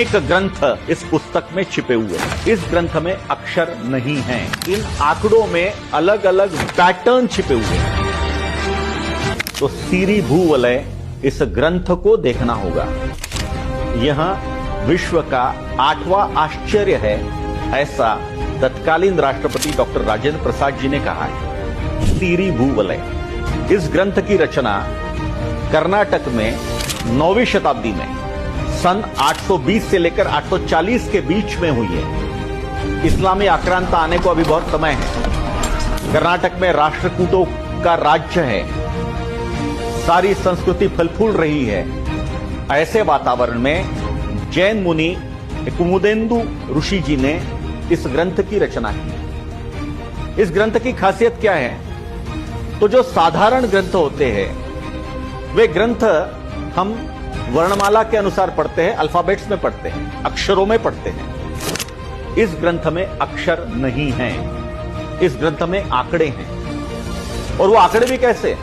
अनेक ग्रंथ इस पुस्तक में छिपे हुए हैं। इस ग्रंथ में अक्षर नहीं हैं। इन आंकड़ों में अलग अलग पैटर्न छिपे हुए हैं। तो सीरी भूवलय इस ग्रंथ को देखना होगा। यह विश्व का 8वां आश्चर्य है, ऐसा तत्कालीन राष्ट्रपति डॉक्टर राजेंद्र प्रसाद जी ने कहा है। सीरी भूवलय इस ग्रंथ की रचना कर्नाटक में 9वीं शताब्दी में सन 820 से लेकर 840 के बीच में हुई है। इस्लामी आक्रांता आने को अभी बहुत समय है। कर्नाटक में राष्ट्रकूटों का राज्य है, सारी संस्कृति फल फूल रही है। ऐसे वातावरण में जैन मुनि कुमुदेंदु ऋषि जी ने इस ग्रंथ की रचना की। इस ग्रंथ की खासियत क्या है? तो जो साधारण ग्रंथ होते हैं वे ग्रंथ हम वर्णमाला के अनुसार पढ़ते हैं, अल्फाबेट्स में पढ़ते हैं, अक्षरों में पढ़ते हैं। इस ग्रंथ में अक्षर नहीं हैं। इस ग्रंथ में आंकड़े हैं। और वो आंकड़े भी कैसे?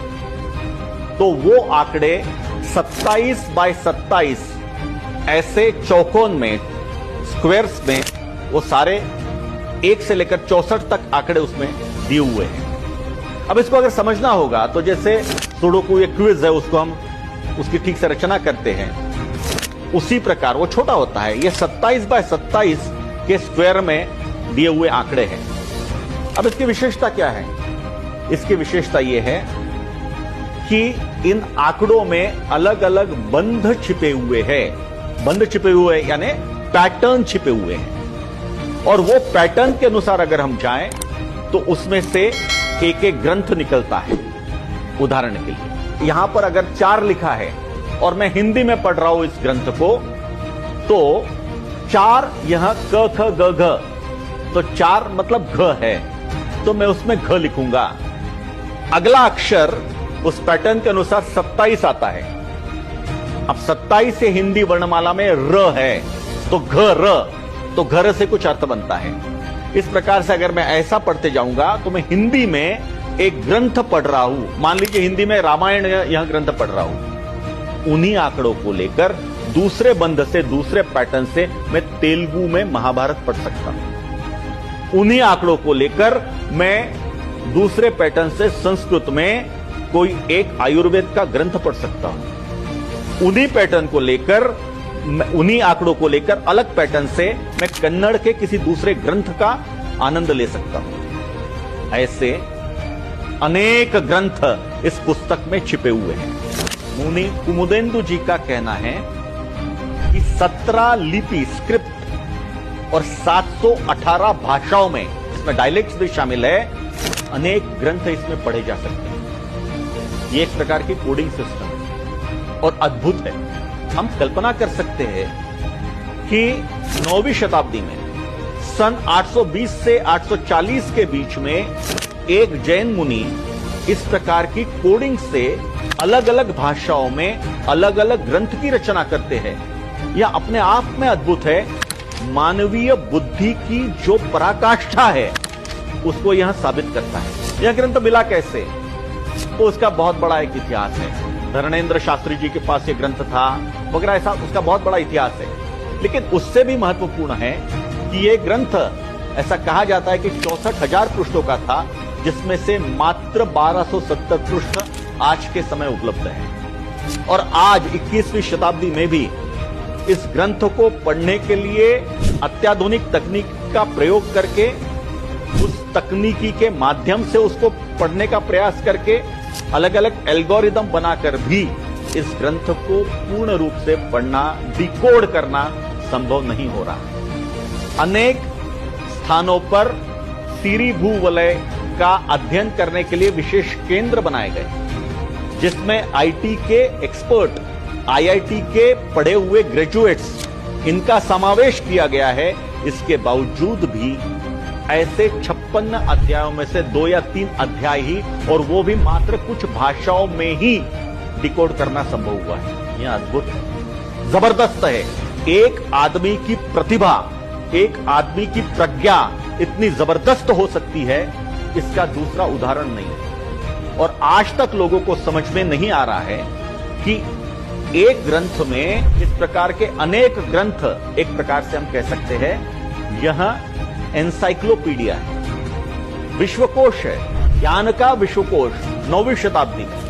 तो वो आंकड़े 27 बाय 27 ऐसे चौकोन में, स्क्वायर्स में, वो सारे 1 से लेकर 64 तक आंकड़े उसमें दिए हुए हैं। अब इसको अगर समझना होगा तो जैसे सुडोकू एक क्विज है, उसको हम उसकी ठीक से रचना करते हैं, उसी प्रकार वो छोटा होता है। ये 27 बाय 27 के स्क्वायर में दिए हुए आंकड़े हैं। अब इसकी विशेषता क्या है? इसकी विशेषता यह है कि इन आंकड़ों में अलग अलग बंध छिपे हुए हैं। बंध छिपे हुए यानी पैटर्न छिपे हुए हैं। और वो पैटर्न के अनुसार अगर हम जाएं तो उसमें से एक एक ग्रंथ निकलता है। उदाहरण के लिए यहां पर अगर 4 लिखा है और मैं हिंदी में पढ़ रहा हूं इस ग्रंथ को, तो 4 यहां क ख ग घ, तो 4 मतलब घ है, तो मैं उसमें घ लिखूंगा। अगला अक्षर उस पैटर्न के अनुसार 27 आता है। अब 27 से हिंदी वर्णमाला में र है, तो घ र, तो घर से कुछ अर्थ बनता है। इस प्रकार से अगर मैं ऐसा पढ़ते जाऊंगा तो मैं हिंदी में एक ग्रंथ पढ़ रहा हूं। मान लीजिए हिंदी में रामायण यह ग्रंथ पढ़ रहा हूं। उन्हीं आंकड़ों को लेकर दूसरे बंध से, दूसरे पैटर्न से मैं तेलुगु में महाभारत पढ़ सकता हूं। उन्हीं आंकड़ों को लेकर मैं दूसरे पैटर्न से संस्कृत में कोई एक आयुर्वेद का ग्रंथ पढ़ सकता हूं। उन्हीं पैटर्न को लेकर, उन्हीं आंकड़ों को लेकर अलग पैटर्न से मैं कन्नड़ के किसी दूसरे ग्रंथ का आनंद ले सकता हूं। ऐसे अनेक ग्रंथ इस पुस्तक में छिपे हुए हैं। मुनि कुमुदेंदु जी का कहना है कि 17 लिपि, स्क्रिप्ट और 718 भाषाओं में, इसमें डायलेक्ट्स भी शामिल है, अनेक ग्रंथ इसमें पढ़े जा सकते हैं। ये एक प्रकार की कोडिंग सिस्टम है और अद्भुत है। हम कल्पना कर सकते हैं कि 9वीं शताब्दी में सन 820 से 840 के बीच में एक जैन मुनि इस प्रकार की कोडिंग से अलग अलग भाषाओं में अलग अलग ग्रंथ की रचना करते हैं। यह अपने आप में अद्भुत है। मानवीय बुद्धि की जो पराकाष्ठा है उसको यह साबित करता है। यह ग्रंथ मिला कैसे? तो उसका बहुत बड़ा एक इतिहास है। धरणेंद्र शास्त्री जी के पास यह ग्रंथ था वगैरह, ऐसा उसका बहुत बड़ा इतिहास है। लेकिन उससे भी महत्वपूर्ण है कि यह ग्रंथ, ऐसा कहा जाता है कि 64,000 पृष्ठों का था, जिसमें से मात्र 1270 पृष्ठ आज के समय उपलब्ध है। और आज 21वीं शताब्दी में भी इस ग्रंथ को पढ़ने के लिए अत्याधुनिक तकनीक का प्रयोग करके, उस तकनीकी के माध्यम से उसको पढ़ने का प्रयास करके, अलग अलग एल्गोरिदम बनाकर भी इस ग्रंथ को पूर्ण रूप से पढ़ना, डिकोड करना संभव नहीं हो रहा। अनेक स्थानों पर सीरी भूवलय का अध्ययन करने के लिए विशेष केंद्र बनाए गए, जिसमें आईटी के एक्सपर्ट, आईआईटी के पढ़े हुए ग्रेजुएट्स, इनका समावेश किया गया है। इसके बावजूद भी ऐसे 56 अध्यायों में से 2 या 3 अध्याय ही, और वो भी मात्र कुछ भाषाओं में ही डिकोड करना संभव हुआ है। यह अद्भुत है, जबरदस्त है। एक आदमी की प्रतिभा, एक आदमी की प्रज्ञा इतनी जबरदस्त हो सकती है, इसका दूसरा उदाहरण नहीं है। और आज तक लोगों को समझ में नहीं आ रहा है कि एक ग्रंथ में इस प्रकार के अनेक ग्रंथ, एक प्रकार से हम कह सकते हैं यह एनसाइक्लोपीडिया है, विश्वकोश है, ज्ञान का विश्वकोश 9वीं शताब्दी में।